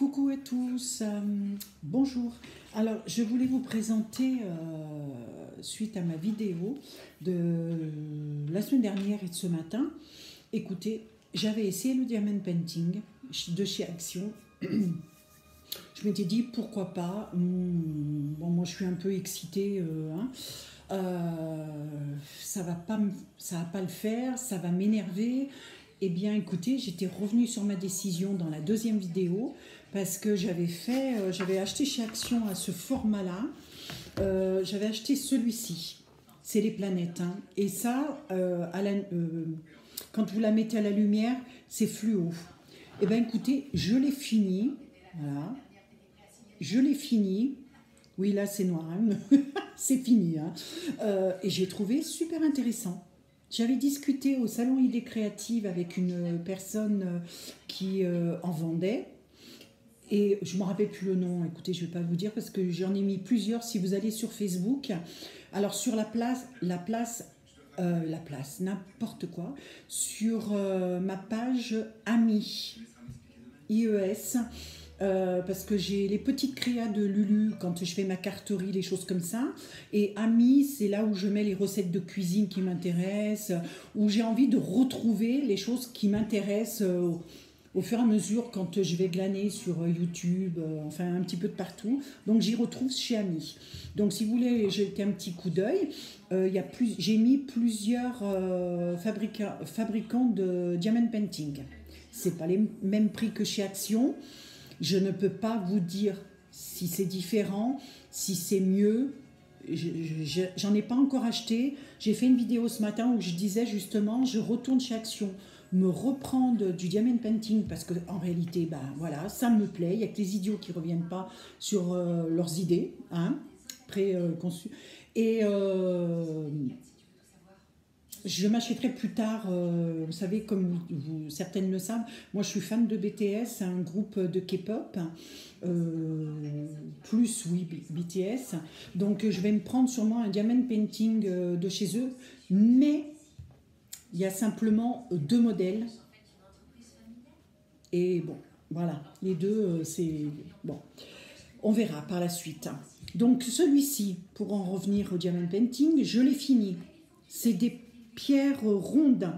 Coucou à tous, bonjour. Alors, je voulais vous présenter, suite à ma vidéo de la semaine dernière et de ce matin, écoutez, j'avais essayé le Diamond Painting de chez Action. Je m'étais dit, pourquoi pas, bon, moi je suis un peu excitée, ça va pas le faire, ça va m'énerver. Eh bien, écoutez, j'étais revenue sur ma décision dans la deuxième vidéo parce que j'avais acheté chez Action à ce format-là. J'avais acheté celui-ci. C'est les planètes. Hein. Et ça, quand vous la mettez à la lumière, c'est fluo. Eh bien, écoutez, je l'ai fini. Voilà. Je l'ai fini. Oui, là, c'est noir. Hein. C'est fini. Hein. Et j'ai trouvé super intéressant. J'avais discuté au Salon Idées Créatives avec une personne qui en vendait. Et je ne me rappelle plus le nom, écoutez, je ne vais pas vous dire parce que j'en ai mis plusieurs si vous allez sur Facebook. Alors sur la place, n'importe quoi, sur ma page Amis, IES, parce que j'ai les petites créas de Lulu quand je fais ma carterie, les choses comme ça. Et Amis, c'est là où je mets les recettes de cuisine qui m'intéressent, où j'ai envie de retrouver les choses qui m'intéressent au fur et à mesure quand je vais glaner sur YouTube, enfin un petit peu de partout. Donc j'y retrouve chez Amis. Donc si vous voulez jeter un petit coup d'œil, j'ai mis plusieurs fabricants de Diamond Painting. C'est pas les mêmes prix que chez Action. Je ne peux pas vous dire si c'est différent, si c'est mieux. J'en ai pas encore acheté. J'ai fait une vidéo ce matin où je disais justement, je retourne chez Action me reprendre du Diamond Painting parce que en réalité, ben voilà, ça me plaît. Il y a que les idiots qui reviennent pas sur leurs idées, hein, préconçues. Et je m'achèterai plus tard, vous savez, comme certaines le savent, moi je suis fan de BTS, un groupe de K-pop, plus oui BTS, donc je vais me prendre sûrement un Diamond Painting de chez eux, mais il y a simplement deux modèles, et bon, voilà, les deux, c'est bon, on verra par la suite. Donc celui-ci, pour en revenir au Diamond Painting, je l'ai fini, c'est des pierres rondes,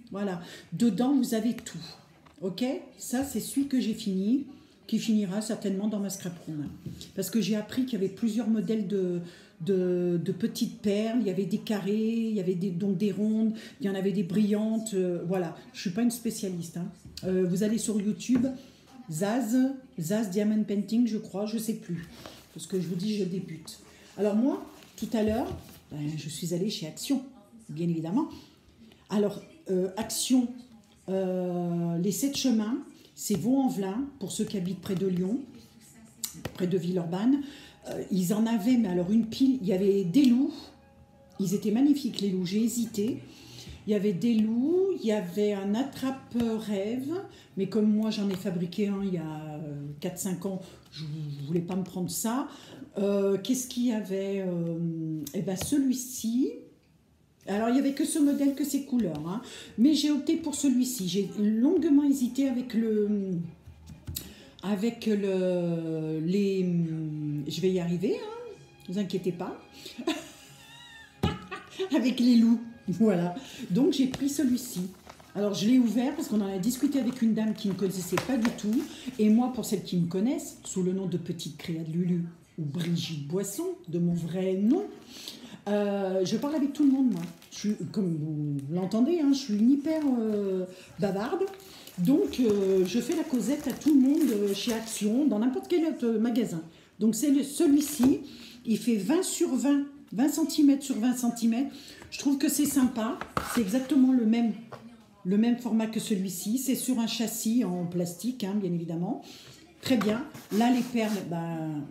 voilà, dedans vous avez tout, ok, ça c'est celui que j'ai fini, qui finira certainement dans ma scrap room, parce que j'ai appris qu'il y avait plusieurs modèles de petites perles, il y avait des carrés, il y avait donc des rondes, il y en avait des brillantes, voilà, je suis pas une spécialiste, hein. Vous allez sur YouTube, Zaz Diamond Painting, je crois, je sais plus, parce que je vous dis, je débute. Alors moi, tout à l'heure, je suis allée chez Action, bien évidemment. Alors, Action, les 7 chemins, c'est Vaux-en-Velin, pour ceux qui habitent près de Lyon, près de Villeurbanne. Ils en avaient, mais alors une pile, il y avait des loups, ils étaient magnifiques les loups, j'ai hésité. Il y avait des loups, il y avait un attrape-rêve, mais comme moi j'en ai fabriqué un il y a 4-5 ans, je ne voulais pas me prendre ça. Qu'est-ce qu'il y avait Eh bien celui-ci, alors il n'y avait que ce modèle, que ces couleurs, hein, mais j'ai opté pour celui-ci. J'ai longuement hésité avec les... Je vais y arriver, hein, ne vous inquiétez pas. Avec les loups, voilà. Donc j'ai pris celui-ci. Alors je l'ai ouvert parce qu'on en a discuté avec une dame qui ne connaissait pas du tout. Et moi, pour celles qui me connaissent, sous le nom de Petite Créa de Lulu ou Brigitte Boisson, de mon vrai nom, je parle avec tout le monde, moi. Je suis, comme vous l'entendez, hein, je suis une hyper bavarde. Donc, je fais la causette à tout le monde chez Action, dans n'importe quel autre magasin. Donc, c'est celui-ci. Il fait 20 sur 20, 20 cm sur 20 cm. Je trouve que c'est sympa. C'est exactement le même format que celui-ci. C'est sur un châssis en plastique, hein, bien évidemment. Très bien. Là, les perles, ben,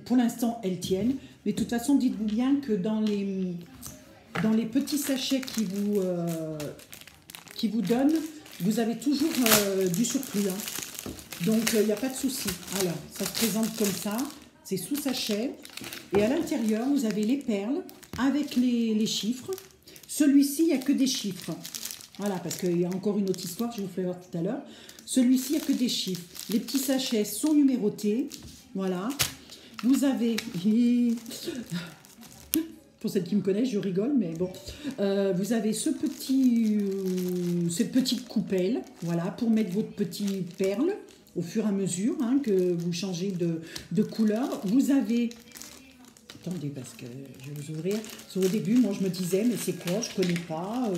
pour l'instant, elles tiennent. Mais de toute façon, dites-vous bien que dans les petits sachets qui vous donnent, vous avez toujours du surplus. Hein. Donc, il n'y a pas de souci. Alors, ça se présente comme ça. C'est sous sachet. Et à l'intérieur, vous avez les perles avec les chiffres. Celui-ci, il n'y a que des chiffres. Voilà, parce qu'il y a encore une autre histoire, je vous ferai voir tout à l'heure. Celui-ci, il n'y a que des chiffres. Les petits sachets sont numérotés. Voilà. Vous avez... Pour celles qui me connaissent, je rigole, mais bon. Vous avez cette petite coupelle, voilà, pour mettre votre petite perle au fur et à mesure hein, que vous changez de couleur. Vous avez... Attendez, parce que je vais vous ouvrir. Au début, moi, je me disais, mais c'est quoi? Je ne connais pas.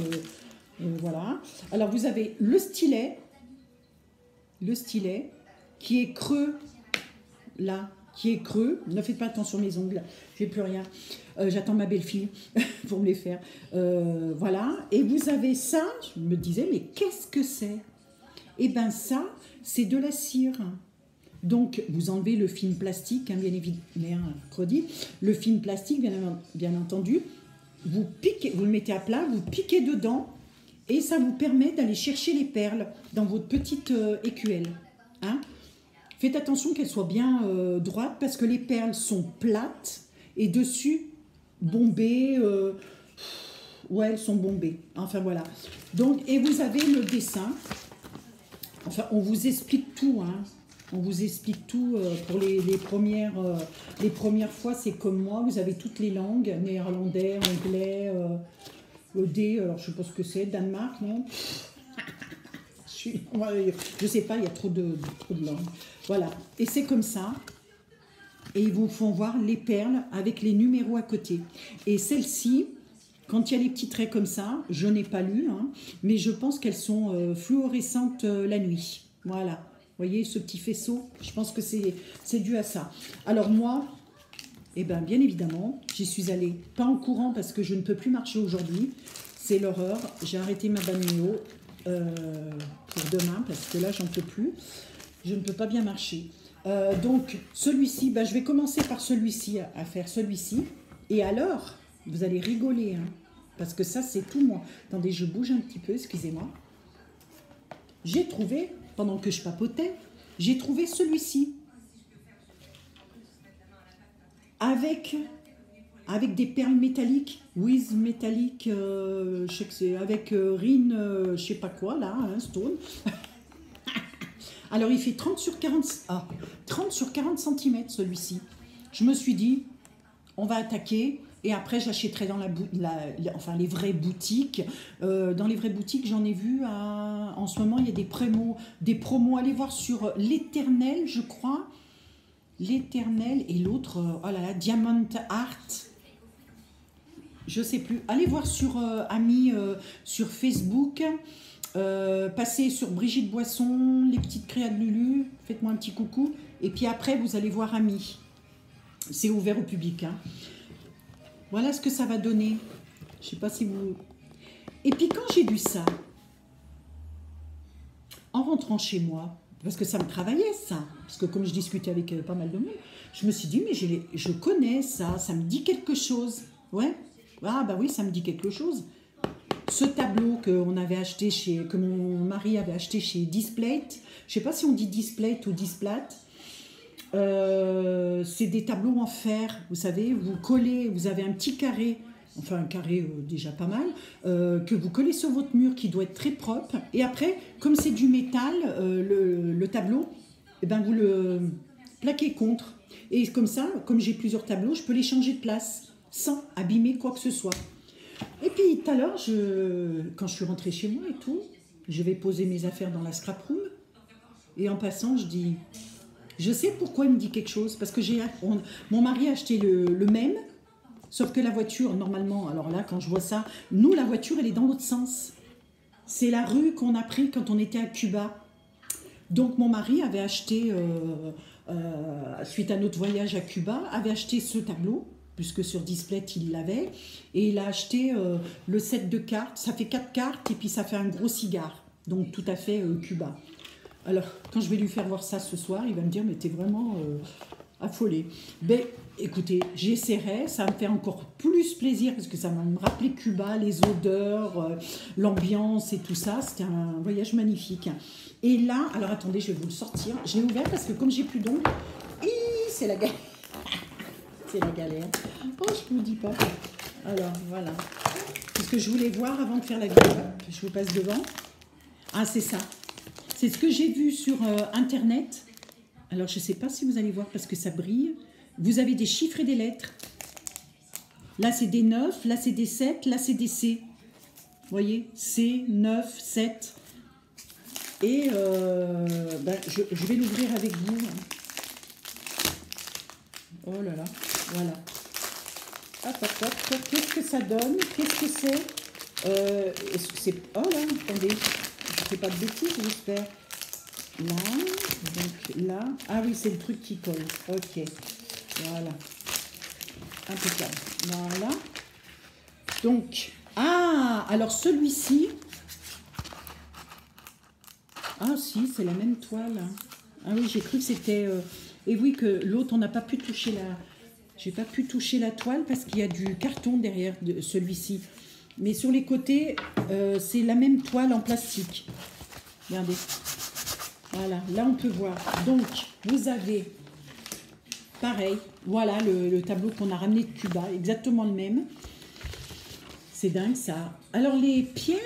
Voilà. Alors, vous avez le stylet qui est creux, là, qui est creux. Ne faites pas attention à mes ongles, je n'ai plus rien. J'attends ma belle-fille pour me les faire. Voilà. Et vous avez ça, je me disais, mais qu'est-ce que c'est? Eh bien, ça, c'est de la cire. Donc, vous enlevez le film plastique, hein, bien évidemment, mercredi. Le film plastique, bien entendu. Vous piquez, vous le mettez à plat, vous piquez dedans. Et ça vous permet d'aller chercher les perles dans votre petite écuelle. Hein. Faites attention qu'elles soient bien droites parce que les perles sont plates et dessus bombées. Ouais, elles sont bombées. Enfin voilà. Donc, et vous avez le dessin. Enfin, on vous explique tout. Hein. On vous explique tout pour les premières fois. C'est comme moi. Vous avez toutes les langues néerlandais, anglais. D, alors je sais pas ce que c'est, Danemark, non? Je sais pas, il y a trop de langues. Voilà, et c'est comme ça. Et ils vous font voir les perles avec les numéros à côté. Et celles-ci, quand il y a les petits traits comme ça, je n'ai pas lu, hein, mais je pense qu'elles sont fluorescentes la nuit. Voilà, vous voyez ce petit faisceau? Je pense que c'est dû à ça. Alors moi... Eh bien, bien évidemment, j'y suis allée pas en courant parce que je ne peux plus marcher aujourd'hui. C'est l'horreur. J'ai arrêté ma balnéo pour demain parce que là, j'en peux plus. Je ne peux pas bien marcher. Donc, celui-ci, je vais commencer par celui-ci, à faire celui-ci. Et alors, vous allez rigoler, hein, parce que ça, c'est tout moi. Attendez, je bouge un petit peu, excusez-moi. J'ai trouvé, pendant que je papotais, j'ai trouvé celui-ci. Avec des perles métalliques, with métallique, je sais que c'est avec Rin, je sais pas quoi là, hein, stone. Alors il fait 30 sur 40 cm celui-ci. Je me suis dit, on va attaquer et après j'achèterai dans les vraies boutiques. Dans les vraies boutiques, j'en ai vu en ce moment, il y a des promos. Allez voir sur l'Éternel, je crois. L'Éternel et l'autre, oh là là, Diamond Art, je sais plus. Allez voir sur Ami, sur Facebook, passez sur Brigitte Boisson, les petites créas de Lulu, faites-moi un petit coucou. Et puis après, vous allez voir Ami. C'est ouvert au public. Hein. Voilà ce que ça va donner. Je sais pas si vous... Et puis quand j'ai vu ça, en rentrant chez moi, parce que ça me travaillait, ça. Parce que comme je discutais avec pas mal de monde, je me suis dit, mais je connais ça, ça me dit quelque chose. Ouais. Ah bah oui, ça me dit quelque chose. Ce tableau qu'on avait acheté que mon mari avait acheté chez Displate, je sais pas si on dit Displate ou Displate, c'est des tableaux en fer, vous savez, vous collez, vous avez un petit carré, enfin un carré déjà pas mal, que vous collez sur votre mur qui doit être très propre. Et après, comme c'est du métal, le tableau, eh ben vous le plaquez contre. Et comme ça, comme j'ai plusieurs tableaux, je peux les changer de place sans abîmer quoi que ce soit. Et puis tout à l'heure, quand je suis rentrée chez moi et tout, je vais poser mes affaires dans la scrap room. Et en passant, je dis, je sais pourquoi il me dit quelque chose. Parce que mon mari a acheté le même. Sauf que la voiture, normalement, alors là, quand je vois ça, nous, la voiture, elle est dans l'autre sens. C'est la rue qu'on a pris quand on était à Cuba. Donc, mon mari avait acheté, suite à notre voyage à Cuba, avait acheté ce tableau, puisque sur Display, il l'avait. Et il a acheté le set de cartes. Ça fait 4 cartes et puis ça fait un gros cigare. Donc, tout à fait Cuba. Alors, quand je vais lui faire voir ça ce soir, il va me dire, mais t'es vraiment... affolée. Ben, écoutez, j'essaierai, ça me fait encore plus plaisir parce que ça m'a rappelé Cuba, les odeurs, l'ambiance et tout ça. C'était un voyage magnifique. Et là, alors attendez, je vais vous le sortir. Je l'ai ouvert parce que comme j'ai plus d'ongles, c'est la galère. C'est la galère. Oh, je ne vous dis pas. Alors, voilà. Parce que je voulais voir avant de faire la vidéo. Je vous passe devant. Ah, c'est ça. C'est ce que j'ai vu sur Internet. Alors, je ne sais pas si vous allez voir parce que ça brille. Vous avez des chiffres et des lettres. Là, c'est des 9, là, c'est des 7, là, c'est des C. Vous voyez, C, 9, 7. Et je vais l'ouvrir avec vous. Oh là là, voilà. Hop, hop, hop. Qu'est-ce que ça donne? Qu'est-ce que c'est? Est-ce que c'est... Oh là, attendez. Je ne fais pas de bêtises, j'espère. Là, donc là. Ah oui, c'est le truc qui colle. Ok, voilà. Impeccable. Voilà. Donc, alors celui-ci. Ah si, c'est la même toile. Ah oui, j'ai cru que c'était... Et oui, que l'autre, on n'a pas pu toucher la... J'ai pas pu toucher la toile parce qu'il y a du carton derrière de celui-ci. Mais sur les côtés, c'est la même toile en plastique. Regardez. Voilà, là on peut voir. Donc, vous avez, pareil, voilà le tableau qu'on a ramené de Cuba, exactement le même. C'est dingue ça. Alors les pierres,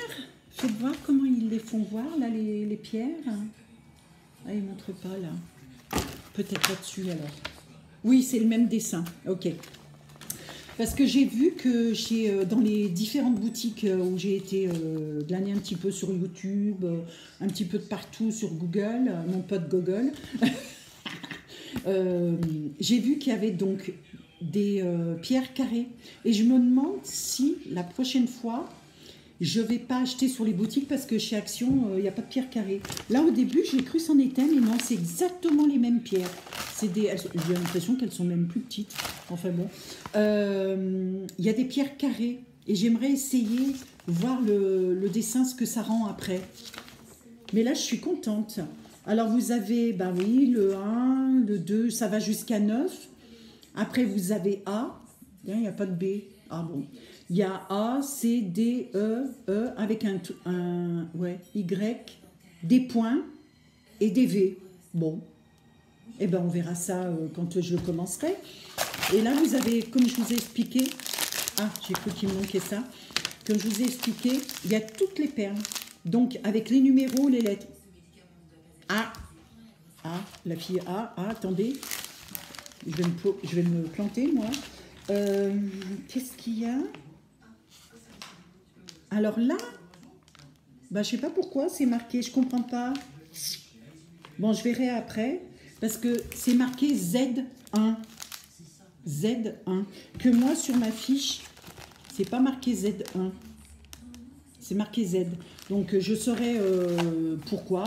faites voir comment ils les font voir, là, les pierres. Ah, ils ne montrent pas là. Peut-être là-dessus alors. Oui, c'est le même dessin, ok. Parce que j'ai vu que dans les différentes boutiques où j'ai été glaner un petit peu sur YouTube, un petit peu de partout sur Google, mon pote Google, j'ai vu qu'il y avait donc des pierres carrées. Et je me demande si la prochaine fois, je ne vais pas acheter sur les boutiques parce que chez Action, il n'y a pas de pierres carrées. Là, au début, j'ai cru c'en était, mais non, c'est exactement les mêmes pierres. J'ai l'impression qu'elles sont même plus petites. Enfin bon. Il y a des pierres carrées et j'aimerais essayer, voir le dessin, ce que ça rend après. Mais là, je suis contente. Alors, vous avez, ben oui, le 1, le 2, ça va jusqu'à 9. Après, vous avez A. Il n'y a pas de B. Ah bon. Il y a A, C, D, E avec un Y, des points et des V. Bon. Eh bien, on verra ça quand je commencerai. Et là, vous avez, comme je vous ai expliqué, j'ai cru qu'il me manquait ça. Comme je vous ai expliqué, il y a toutes les perles. Donc, avec les numéros, les lettres. La fille A, attendez. Je vais me planter, moi. Qu'est-ce qu'il y a? Alors là, je ne sais pas pourquoi c'est marqué, je ne comprends pas. Bon, je verrai après, parce que c'est marqué Z1. Z1. Que moi, sur ma fiche, c'est pas marqué Z1. C'est marqué Z. Donc, je saurai pourquoi.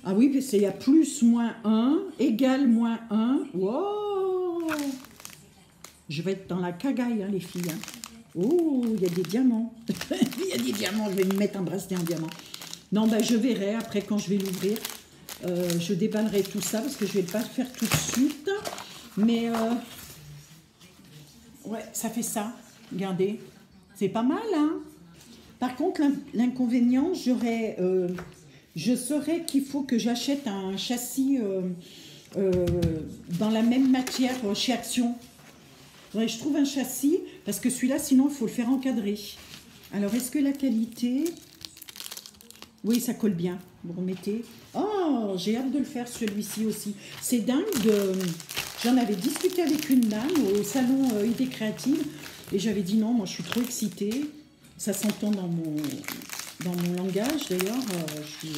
Ah oui, parce qu'il y a plus, moins 1, égale, moins 1. Wow! Je vais être dans la cagaille, hein, les filles. Hein. Oh, il y a des diamants. Il y a des diamants, je vais me mettre un bracelet en diamant. Non, je verrai après quand je vais l'ouvrir. Je déballerai tout ça parce que je ne vais pas le faire tout de suite. Mais, ouais, ça fait ça. Regardez. C'est pas mal, hein. Par contre, l'inconvénient, je saurais qu'il faut que j'achète un châssis dans la même matière chez Action. Je trouve un châssis, parce que celui-là, sinon, il faut le faire encadrer. Alors, est-ce que la qualité... Oui, ça colle bien. Vous remettez. Oh, j'ai hâte de le faire, celui-ci aussi. C'est dingue. J'en avais discuté avec une dame au salon Idées Créatives, et j'avais dit non, moi, je suis trop excitée. Ça s'entend dans mon langage, d'ailleurs. C'est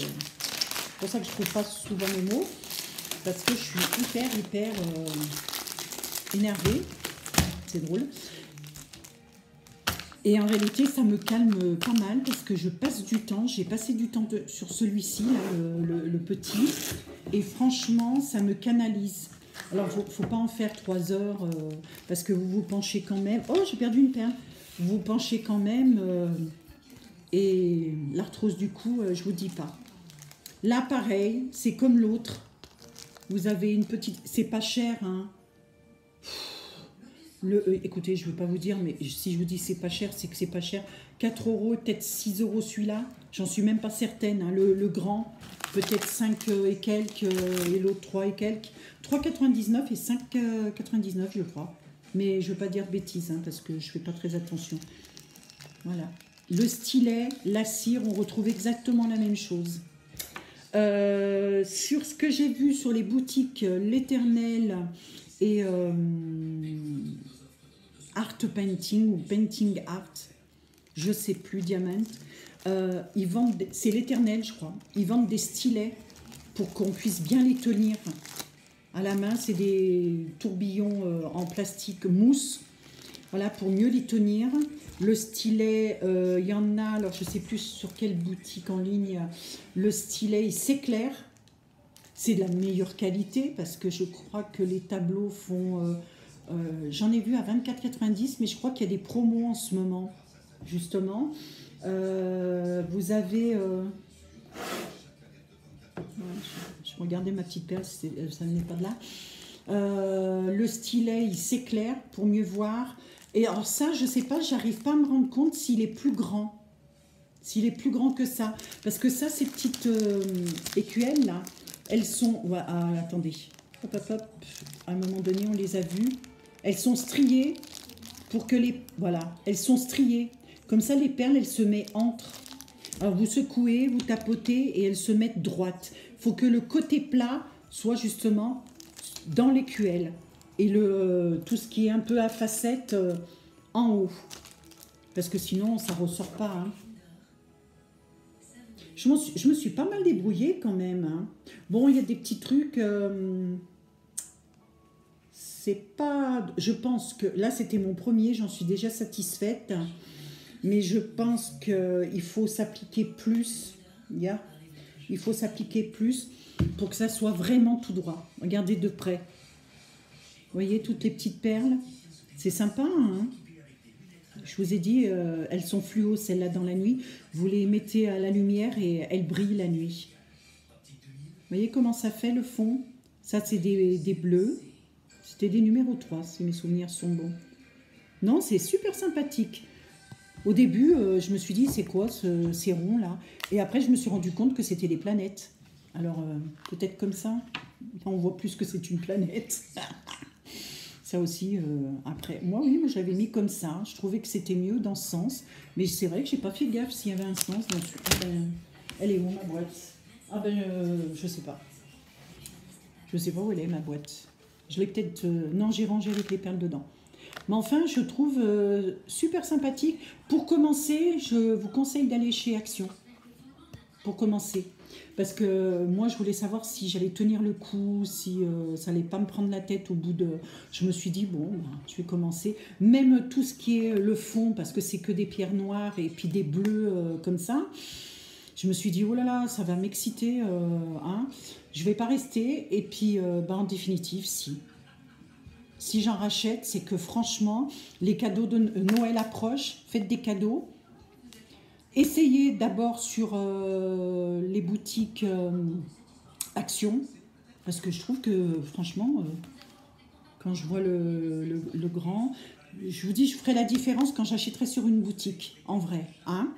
pour ça que je ne trouve pas souvent mes mots, parce que je suis hyper énervée. C'est drôle. Et en réalité, ça me calme pas mal parce que je passe du temps. J'ai passé du temps sur celui-ci, le petit. Et franchement, ça me canalise. Alors, il ne faut pas en faire 3 heures parce que vous vous penchez quand même. Oh, j'ai perdu une perle. Vous vous penchez quand même. Et l'arthrose du cou, je vous dis pas. Là, pareil, c'est comme l'autre. Vous avez une petite... C'est pas cher, hein. Écoutez, je ne veux pas vous dire, mais si je vous dis c'est pas cher, c'est que c'est pas cher. 4 €, peut-être 6 € celui-là. J'en suis même pas certaine. Hein. Le grand, peut-être 5 et quelques, et l'autre 3 et quelques. 3,99 et 5,99, je crois. Mais je ne veux pas dire de bêtises, hein, parce que je ne fais pas très attention. Voilà. Le stylet, la cire, on retrouve exactement la même chose. Sur ce que j'ai vu sur les boutiques L'Éternel et Art Painting ou Painting Art, je sais plus, Diamant, ils vendent, c'est L'Éternel je crois, ils vendent des stylets pour qu'on puisse bien les tenir à la main. C'est des tourbillons en plastique mousse, voilà, pour mieux les tenir. Le stylet, il y en a, alors je ne sais plus sur quelle boutique en ligne, le stylet il s'éclaire, c'est de la meilleure qualité parce que je crois que les tableaux font, j'en ai vu à 24,90, mais je crois qu'il y a des promos en ce moment, justement. Vous avez... je regardais ma petite perle, ça n'est pas de là. Le stylet, il s'éclaire pour mieux voir. Et alors ça, je ne sais pas, j'arrive pas à me rendre compte s'il est plus grand. S'il est plus grand que ça. Parce que ça, ces petites écuelles, là, elles sont... Ouais, attendez. Hop, hop, hop. À un moment donné, on les a vues. Elles sont striées pour que les... Voilà, elles sont striées. Comme ça, les perles, elles se mettent entre. Alors, vous secouez, vous tapotez et elles se mettent droites. Il faut que le côté plat soit justement dans l'écuelle. Et tout ce qui est un peu à facettes en haut. Parce que sinon, ça ne ressort pas. Hein. Je me suis pas mal débrouillée quand même. Hein. Bon, il y a des petits trucs... c'est pas... Je pense que... Là, c'était mon premier, j'en suis déjà satisfaite. Mais je pense qu'il faut s'appliquer plus. Il faut s'appliquer plus pour que ça soit vraiment tout droit. Regardez de près. Vous voyez toutes les petites perles? C'est sympa, hein? Je vous ai dit, elles sont fluo, celles-là, dans la nuit. Vous les mettez à la lumière et elles brillent la nuit. Vous voyez comment ça fait, le fond? Ça, c'est des bleus. C'était des numéros 3, si mes souvenirs sont bons. Non, c'est super sympathique. Au début, je me suis dit, c'est quoi ces ronds-là? Et après, je me suis rendu compte que c'était des planètes. Alors, peut-être comme ça, on voit plus que c'est une planète. Ça aussi, après, moi je l'avais mis comme ça. Je trouvais que c'était mieux dans ce sens. Mais c'est vrai que j'ai pas fait gaffe s'il y avait un sens. Donc, elle est où, ma boîte? Ah ben, je sais pas. Je sais pas où elle est, ma boîte. Je l'ai peut-être... non, j'ai rangé avec les perles dedans. Mais enfin, je trouve super sympathique. Pour commencer, je vous conseille d'aller chez Action. Pour commencer. Parce que moi, je voulais savoir si j'allais tenir le coup, si ça allait pas me prendre la tête au bout de... Je me suis dit, bon, je vais commencer. Même tout ce qui est le fond, parce que c'est que des pierres noires et puis des bleus comme ça. Je me suis dit, oh là là, ça va m'exciter. Hein. Je vais pas rester. Et puis, en définitive, si. Si j'en rachète, c'est que franchement, les cadeaux de Noël approchent. Faites des cadeaux. Essayez d'abord sur les boutiques Action, parce que je trouve que franchement, quand je vois le grand, je vous dis, je ferai la différence quand j'achèterai sur une boutique, en vrai, hein,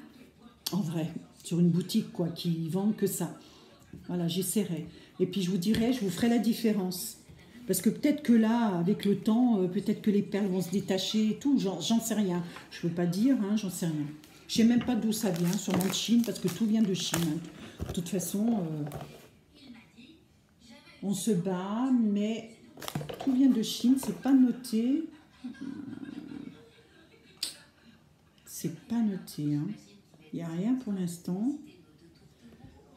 en vrai, sur une boutique quoi, qui vend que ça. Voilà, j'essaierai. Et puis je vous dirai, je vous ferai la différence. Parce que peut-être que là, avec le temps, peut-être que les perles vont se détacher et tout, j'en sais rien. Je ne peux pas dire, hein, j'en sais rien. Je ne sais même pas d'où ça vient, sûrement de Chine, parce que tout vient de Chine. De toute façon, on se bat, mais tout vient de Chine, c'est pas noté. C'est pas noté, hein. Il n'y a rien pour l'instant.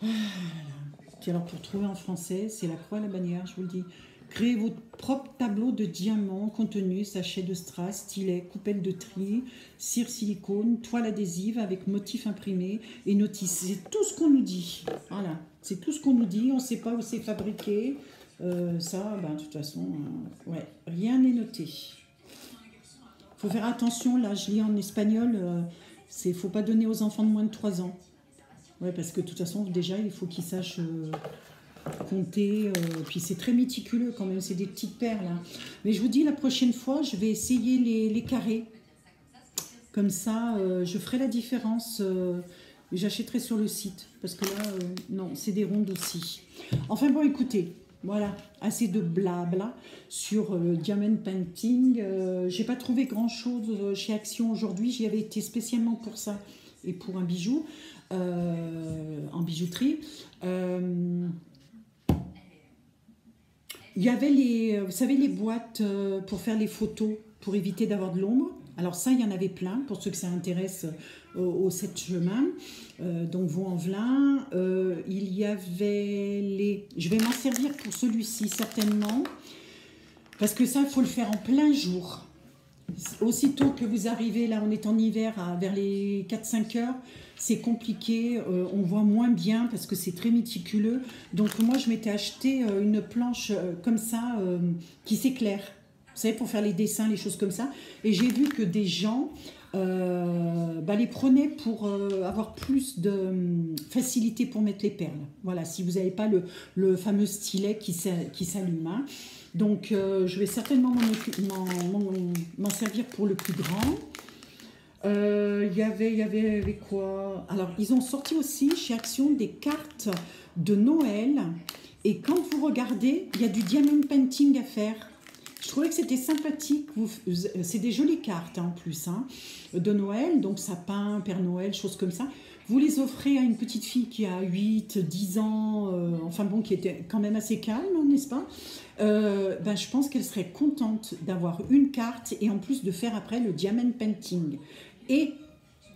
Puis alors, pour trouver en français, c'est la croix à la bannière, je vous le dis. Créez votre propre tableau de diamants, contenu, sachet de strass, stylet, coupelle de tri, cire silicone, toile adhésive avec motif imprimé et notice. C'est tout ce qu'on nous dit. Voilà, c'est tout ce qu'on nous dit. On ne sait pas où c'est fabriqué. Ça, de toute façon, ouais, rien n'est noté. Il faut faire attention. Là, je lis en espagnol. Il ne faut pas donner aux enfants de moins de 3 ans. Ouais, parce que de toute façon, déjà, il faut qu'ils sachent... compter, puis c'est très méticuleux quand même, c'est des petites perles. Hein. Mais je vous dis, la prochaine fois, je vais essayer les carrés. Comme ça, je ferai la différence. J'achèterai sur le site. Parce que là, non, c'est des rondes aussi. Enfin bon, écoutez, voilà, assez de blabla sur Diamond Painting. J'ai pas trouvé grand-chose chez Action aujourd'hui. J'y avais été spécialement pour ça. et pour un bijou en bijouterie. Il y avait vous savez, les boîtes pour faire les photos, pour éviter d'avoir de l'ombre. Alors ça, il y en avait plein, pour ceux que ça intéresse au 7 chemins, donc Vaux-en-Velin. Il y avait je vais m'en servir pour celui-ci, certainement, parce que ça, il faut le faire en plein jour. Aussitôt que vous arrivez, là, on est en hiver, vers les 4-5 heures, c'est compliqué, on voit moins bien parce que c'est très méticuleux. Donc moi, je m'étais acheté une planche comme ça, qui s'éclaire. Vous savez, pour faire les dessins, les choses comme ça. Et j'ai vu que des gens les prenaient pour avoir plus de facilité pour mettre les perles. Voilà, si vous n'avez pas le fameux stylet qui s'allume. Hein. Donc, je vais certainement m'en servir pour le plus grand. Il y avait quoi? Alors, ils ont sorti aussi chez Action des cartes de Noël. Et quand vous regardez, il y a du diamond painting à faire. Je trouvais que c'était sympathique. C'est des jolies cartes en plus de Noël, donc sapin, Père Noël, choses comme ça. Vous les offrez à une petite fille qui a 8, 10 ans, enfin bon, qui était quand même assez calme, n'est-ce pas? Je pense qu'elle serait contente d'avoir une carte et en plus de faire après le diamond painting. Et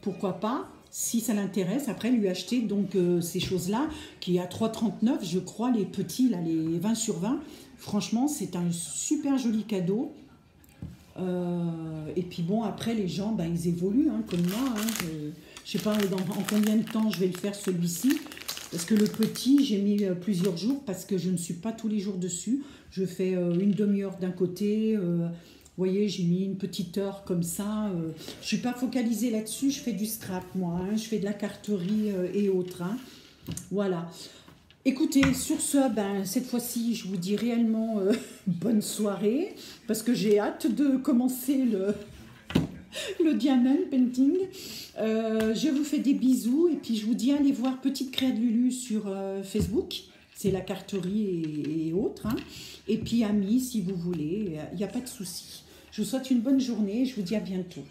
pourquoi pas, si ça l'intéresse, après lui acheter donc ces choses-là, qui est à 3,39, je crois, les petits, là, les 20 sur 20. Franchement, c'est un super joli cadeau. Et puis bon, après, les gens, ils évoluent, comme moi. Je ne sais pas en combien de temps je vais le faire, celui-ci. Parce que le petit, j'ai mis plusieurs jours, parce que je ne suis pas tous les jours dessus. Je fais une demi-heure d'un côté. Vous voyez, j'ai mis une petite heure comme ça. Je ne suis pas focalisée là-dessus. Je fais du scrap, moi. Je fais de la carterie et autres. Voilà. Écoutez, sur ce, cette fois-ci, je vous dis réellement bonne soirée, parce que j'ai hâte de commencer le diamond painting. Je vous fais des bisous, et puis je vous dis allez voir Petite Créa de Lulu sur Facebook, c'est la carterie et autres. Et puis amis, si vous voulez, il n'y a pas de souci. Je vous souhaite une bonne journée, et je vous dis à bientôt.